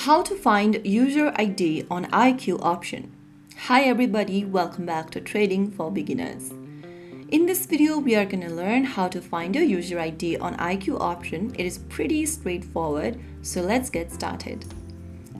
How to find user ID on IQ option. Hi everybody, welcome back to Trading for Beginners. In this video, we are going to learn how to find your user ID on IQ option. It is pretty straightforward, so let's get started.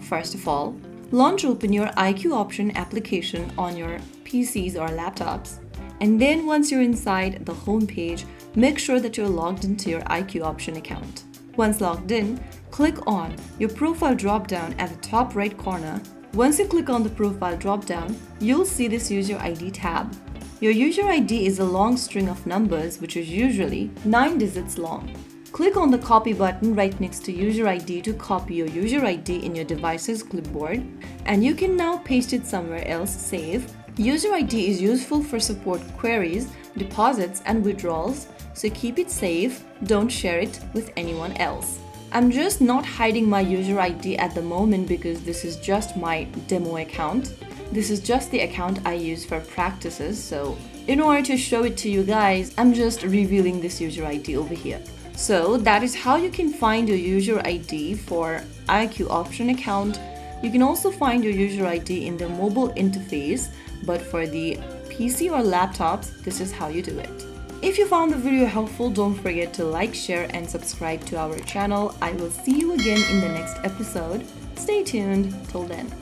First of all, launch open your IQ option application on your PCs or laptops. And then once you're inside the home page, make sure that you're logged into your IQ option account. Once logged in, click on your profile drop-down at the top right corner. Once you click on the profile drop-down, you'll see this user ID tab. Your user ID is a long string of numbers which is usually 9 digits long. Click on the copy button right next to user ID to copy your user ID in your device's clipboard, and you can now paste it somewhere else safe. User ID is useful for support queries, deposits and withdrawals, so keep it safe, don't share it with anyone else. I'm just not hiding my user ID at the moment because this is just my demo account. This is just the account I use for practices, so in order to show it to you guys, I'm just revealing this user ID over here. So that is how you can find your user ID for IQ option account. You can also find your user ID in the mobile interface, but for the PC or laptops, this is how you do it. If you found the video helpful, don't forget to like, share, and subscribe to our channel. I will see you again in the next episode. Stay tuned. Till then.